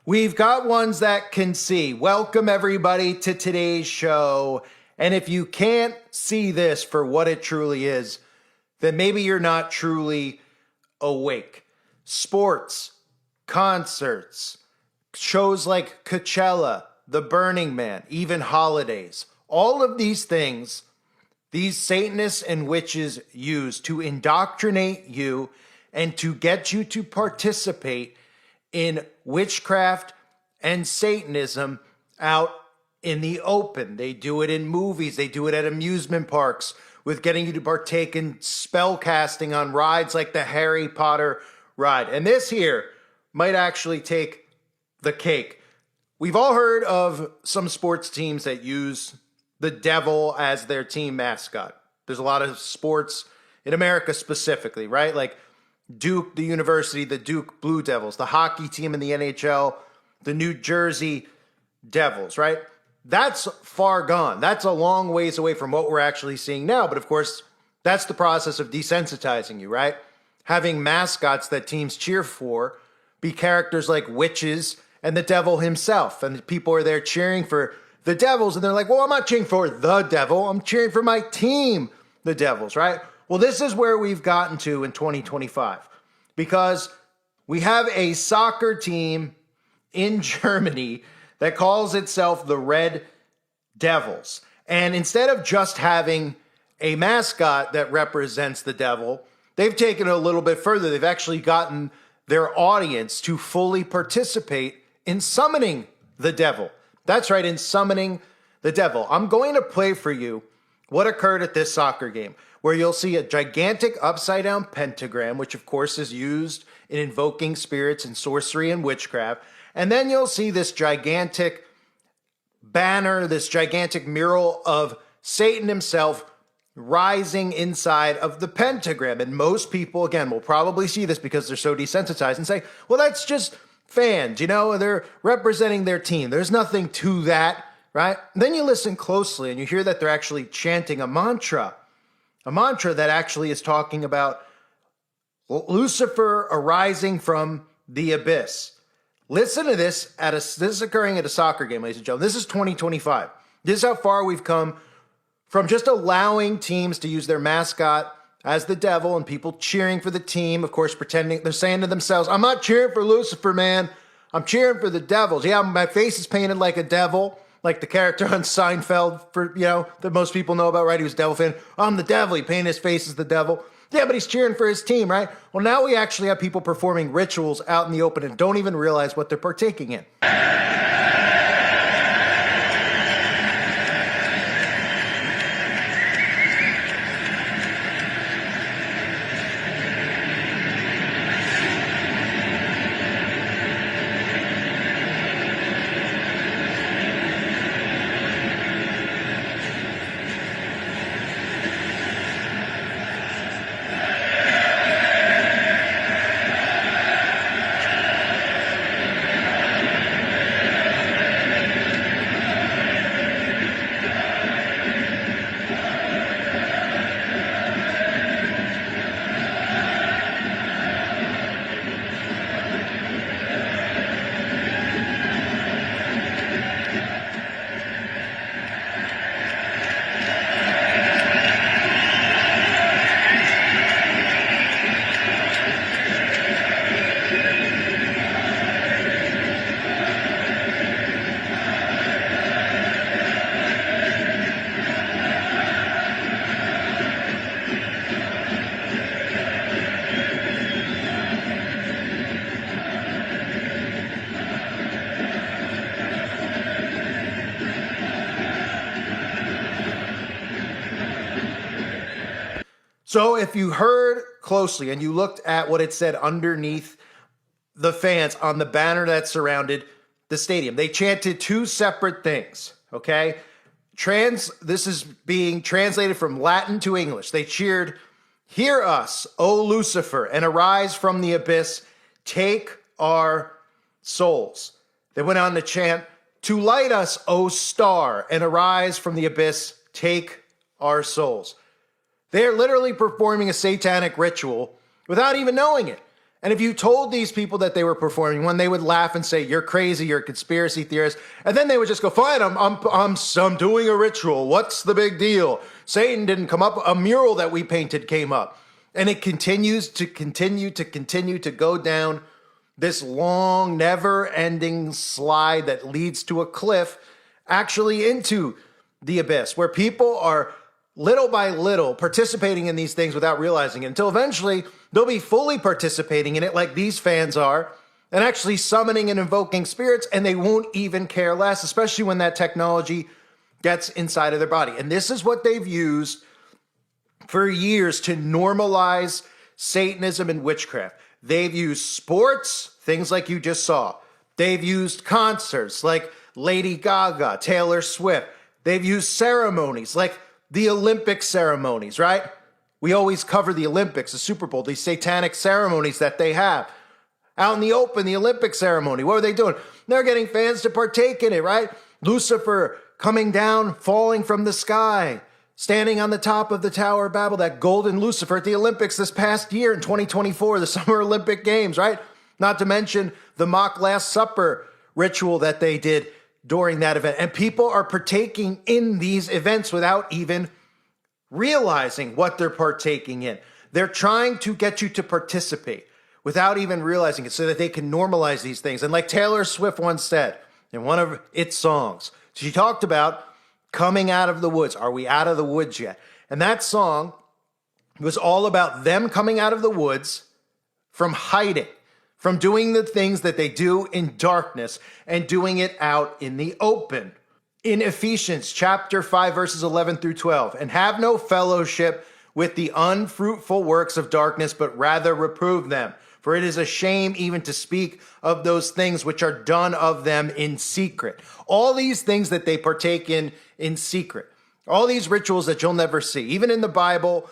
We've got ones that can see. Welcome everybody to today's show. And if you can't see this for what it truly is, then maybe you're not truly awake. Sports, concerts, shows like Coachella, The Burning Man, even holidays. All of these things, these Satanists and witches use to indoctrinate you and to get you to participate in witchcraft and Satanism out in the open. They do it in movies. They do it at amusement parks with getting you to partake in spell casting on rides like the Harry Potter ride. And this here might actually take the cake. We've all heard of some sports teams that use the devil as their team mascot. There's a lot of sports in America specifically, right? Like Duke, the university, the Duke Blue Devils, the hockey team in the NHL, the New Jersey Devils, right? That's far gone. That's a long ways away from what we're actually seeing now. But of course, that's the process of desensitizing you, right? Having mascots that teams cheer for be characters like witches and the devil himself. And people are there cheering for the Devils. And they're like, well, I'm not cheering for the devil. I'm cheering for my team, the Devils, right? Well, this is where we've gotten to in 2025 because we have a soccer team in Germany that calls itself the Red Devils. And instead of just having a mascot that represents the devil, they've taken it a little bit further. They've actually gotten their audience to fully participate in summoning the devil. That's right, in summoning the devil. I'm going to play for you what occurred at this soccer game, where you'll see a gigantic upside-down pentagram, which of course is used in invoking spirits and sorcery and witchcraft. And then you'll see this gigantic banner, this gigantic mural of Satan himself rising inside of the pentagram. And most people, again, will probably see this because they're so desensitized and say, well, that's just fans, you know, they're representing their team. There's nothing to that, right? And then you listen closely and you hear that they're actually chanting a mantra that actually is talking about Lucifer arising from the abyss. Listen to this. This is occurring at a soccer game, ladies and gentlemen. This is 2025. This is how far we've come from just allowing teams to use their mascot as the devil and people cheering for the team, of course, pretending they're saying to themselves, I'm not cheering for Lucifer, man. I'm cheering for the devils. Yeah, my face is painted like a devil, like the character on Seinfeld, that most people know about, right? He was a devil fan. I'm the devil. He painted his face as the devil. Yeah, but he's cheering for his team, right? Well, now we actually have people performing rituals out in the open and don't even realize what they're partaking in. So if you heard closely and you looked at what it said underneath the fans on the banner that surrounded the stadium, they chanted two separate things, okay? This is being translated from Latin to English. They cheered, "Hear us, O Lucifer, and arise from the abyss, take our souls." They went on to chant, "To light us, O star, and arise from the abyss, take our souls." They're literally performing a satanic ritual without even knowing it. And if you told these people that they were performing one, they would laugh and say, "You're crazy, you're a conspiracy theorist." And then they would just go, "Fine, I'm doing a ritual. What's the big deal? Satan didn't come up. A mural that we painted came up." And it continues to go down this long, never-ending slide that leads to a cliff, actually into the abyss, where people are little by little participating in these things without realizing it, until eventually they'll be fully participating in it like these fans are, and actually summoning and invoking spirits, and they won't even care less, especially when that technology gets inside of their body. And this is what they've used for years to normalize Satanism and witchcraft. They've used sports, things like you just saw. They've used concerts like Lady Gaga, Taylor Swift. They've used ceremonies like the Olympic ceremonies, right? We always cover the Olympics, the Super Bowl, these satanic ceremonies that they have. Out in the open, the Olympic ceremony, what are they doing? They're getting fans to partake in it, right? Lucifer coming down, falling from the sky, standing on the top of the Tower of Babel, that golden Lucifer at the Olympics this past year in 2024, the Summer Olympic Games, right? Not to mention the mock Last Supper ritual that they did during that event. And people are partaking in these events without even realizing what they're partaking in. They're trying to get you to participate without even realizing it so that they can normalize these things. And like Taylor Swift once said in one of its songs, she talked about coming out of the woods. Are we out of the woods yet? And that song was all about them coming out of the woods from hiding, from doing the things that they do in darkness and doing it out in the open. In Ephesians chapter 5, verses 11 through 12, "And have no fellowship with the unfruitful works of darkness, but rather reprove them. For it is a shame even to speak of those things which are done of them in secret." All these things that they partake in secret, all these rituals that you'll never see, even in the Bible,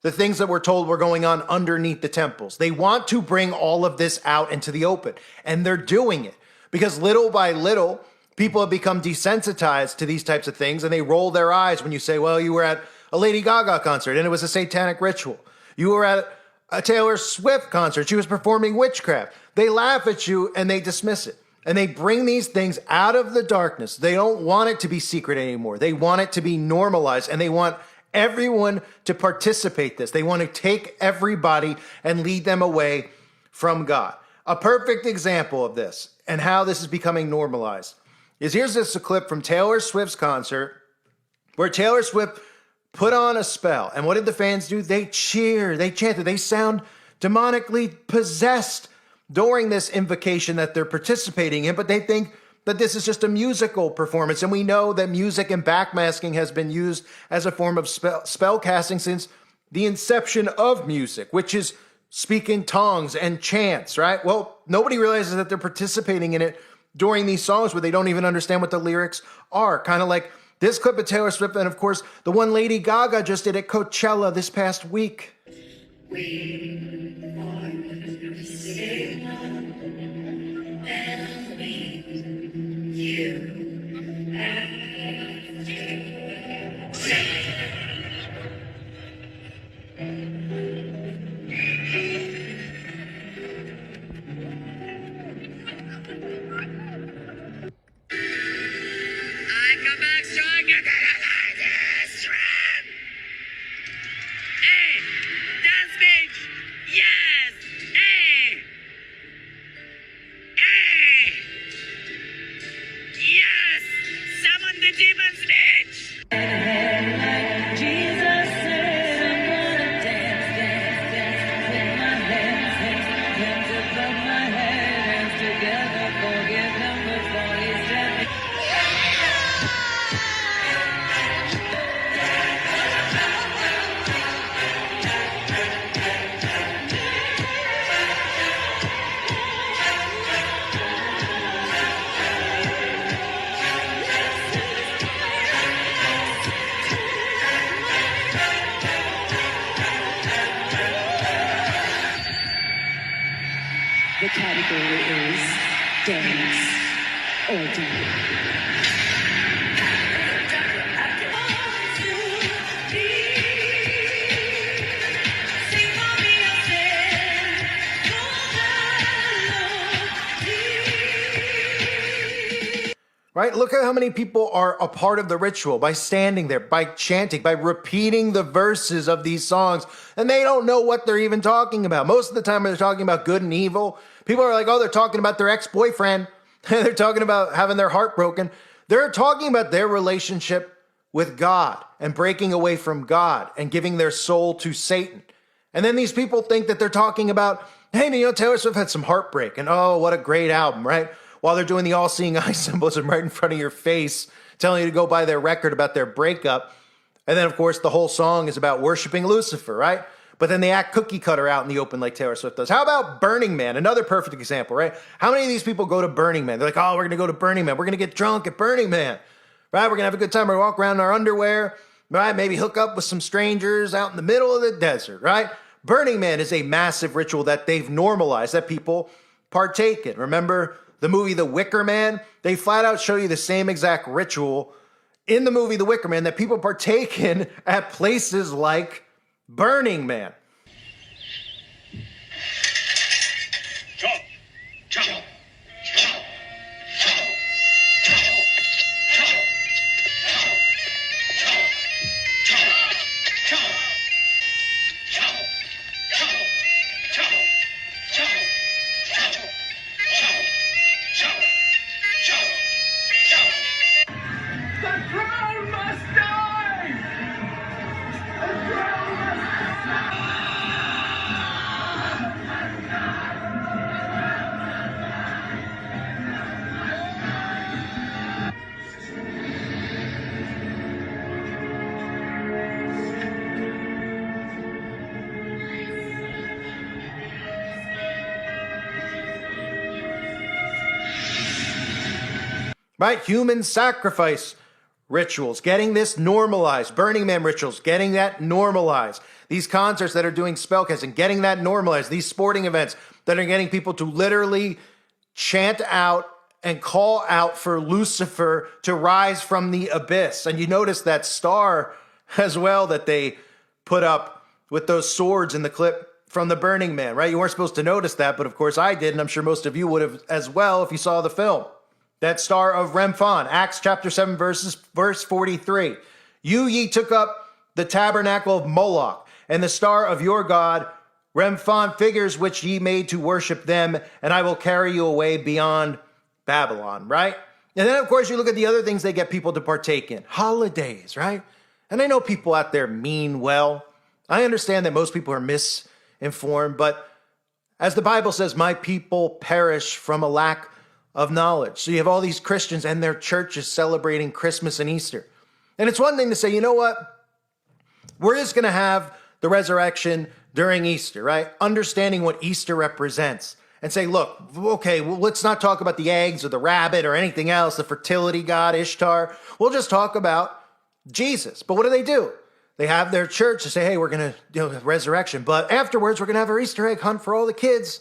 the things that we're told were going on underneath the temples. They want to bring all of this out into the open, and they're doing it because little by little, people have become desensitized to these types of things, and they roll their eyes when you say, "Well, you were at a Lady Gaga concert and it was a satanic ritual. You were at a Taylor Swift concert. She was performing witchcraft." They laugh at you and they dismiss it. And they bring these things out of the darkness. They don't want it to be secret anymore. They want it to be normalized, and they want everyone to participate this. They want to take everybody and lead them away from God. A perfect example of this and how this is becoming normalized is here's this a clip from Taylor Swift's concert where Taylor Swift put on a spell. And what did the fans do? They cheer, they chanted, they sound demonically possessed during this invocation that they're participating in, but they think that this is just a musical performance. And we know that music and backmasking has been used as a form of spell casting since the inception of music, which is speak in tongues and chants, right? Well, nobody realizes that they're participating in it during these songs where they don't even understand what the lyrics are. Kind of like this clip of Taylor Swift, and of course, the one Lady Gaga just did at Coachella this past week. We are singing and we you have I come back stronger than I this trip. Hey, dance bitch. Yes. Hey. Hey. Yes. Summon the demons, bitch. Jesus said I'm gonna dance, dance, dance with my hands, hands above my head, hands together, forgive them before he said. The category is dance or die. right? Look at how many people are a part of the ritual by standing there, by chanting, by repeating the verses of these songs, and they don't know what they're even talking about. Most of the time they're talking about good and evil. People are like, oh, they're talking about their ex-boyfriend. They're talking about having their heart broken. They're talking about their relationship with God and breaking away from God and giving their soul to Satan. And then these people think that they're talking about, hey, Taylor Swift had some heartbreak and oh, what a great album, right? While they're doing the all-seeing eye symbolism right in front of your face, telling you to go buy their record about their breakup. And then, of course, the whole song is about worshiping Lucifer, right? But then they act cookie cutter out in the open like Taylor Swift does. How about Burning Man? Another perfect example, right? How many of these people go to Burning Man? They're like, oh, we're going to go to Burning Man. We're going to get drunk at Burning Man, right? We're going to have a good time. We're going to walk around in our underwear, right? Maybe hook up with some strangers out in the middle of the desert, right? Burning Man is a massive ritual that they've normalized, that people partake in. Remember the movie The Wicker Man? They flat out show you the same exact ritual in the movie The Wicker Man that people partake in at places like Burning Man. Right? Human sacrifice rituals, getting this normalized. Burning Man rituals, getting that normalized. These concerts that are doing spellcasting, getting that normalized. These sporting events that are getting people to literally chant out and call out for Lucifer to rise from the abyss. And you notice that star as well that they put up with those swords in the clip from the Burning Man, right? You weren't supposed to notice that, but of course I did, and I'm sure most of you would have as well if you saw the film. That star of Remphan, Acts chapter 7, verse 43. You ye took up the tabernacle of Moloch, and the star of your God, Remphan, figures which ye made to worship them, and I will carry you away beyond Babylon, right? And then, of course, you look at the other things they get people to partake in. Holidays, right? And I know people out there mean well. I understand that most people are misinformed, but as the Bible says, my people perish from a lack of knowledge. So you have all these Christians and their churches celebrating Christmas and Easter. And it's one thing to say, you know what? We're just going to have the resurrection during Easter, right? Understanding what Easter represents and say, look, okay, well, let's not talk about the eggs or the rabbit or anything else, the fertility god Ishtar. We'll just talk about Jesus. But what do? They have their church to say, hey, we're going to do resurrection. But afterwards, we're going to have our Easter egg hunt for all the kids.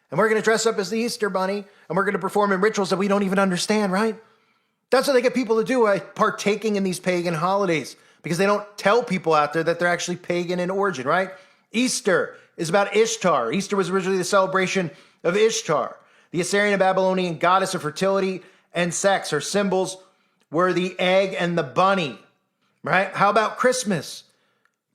And we're going to dress up as the Easter bunny, and we're going to perform in rituals that we don't even understand, right? That's what they get people to do by partaking in these pagan holidays, because they don't tell people out there that they're actually pagan in origin, right? Easter is about Ishtar. Easter was originally the celebration of Ishtar. The Assyrian and Babylonian goddess of fertility and sex. Her symbols were the egg and the bunny, right? How about Christmas?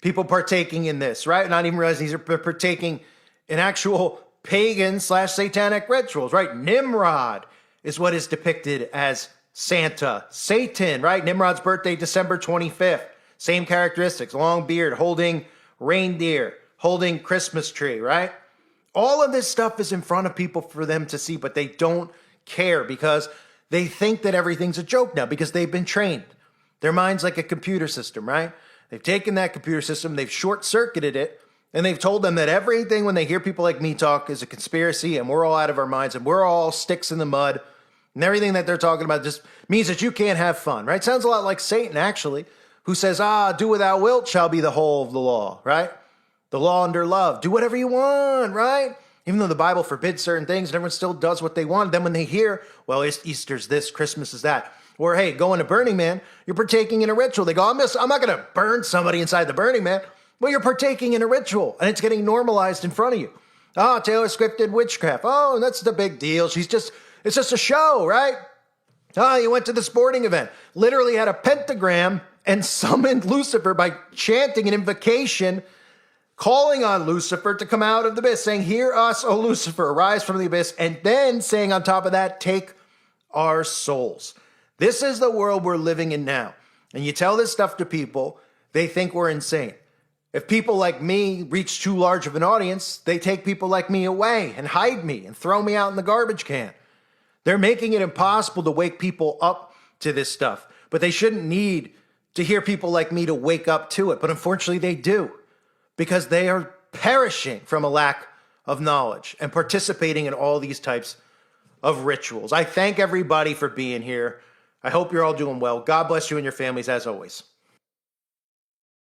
People partaking in this, right? Not even realizing these are partaking in actual pagan/satanic rituals, right? Nimrod is what is depicted as Santa. Satan, right? Nimrod's birthday, December 25th. Same characteristics, long beard, holding reindeer, holding Christmas tree, right? All of this stuff is in front of people for them to see, but they don't care because they think that everything's a joke now because they've been trained. Their mind's like a computer system, right? They've taken that computer system, they've short-circuited it, and they've told them that everything when they hear people like me talk is a conspiracy and we're all out of our minds and we're all sticks in the mud and everything that they're talking about just means that you can't have fun, right? Sounds a lot like Satan, actually, who says, do without wilt shall be the whole of the law, right? The law under love. Do whatever you want, right? Even though the Bible forbids certain things and everyone still does what they want. Then when they hear, well, Easter's this, Christmas is that. Or, hey, going to Burning Man, you're partaking in a ritual. They go, I'm not going to burn somebody inside the Burning Man. Well, you're partaking in a ritual, and it's getting normalized in front of you. Taylor Swift did witchcraft. Oh, that's the big deal. It's just a show, right? Oh, you went to the sporting event, literally had a pentagram and summoned Lucifer by chanting an invocation, calling on Lucifer to come out of the abyss, saying, "Hear us, O Lucifer, arise from the abyss," and then saying on top of that, "Take our souls." This is the world we're living in now. And you tell this stuff to people, they think we're insane. If people like me reach too large of an audience, they take people like me away and hide me and throw me out in the garbage can. They're making it impossible to wake people up to this stuff, but they shouldn't need to hear people like me to wake up to it. But unfortunately they do, because they are perishing from a lack of knowledge and participating in all these types of rituals. I thank everybody for being here. I hope you're all doing well. God bless you and your families as always.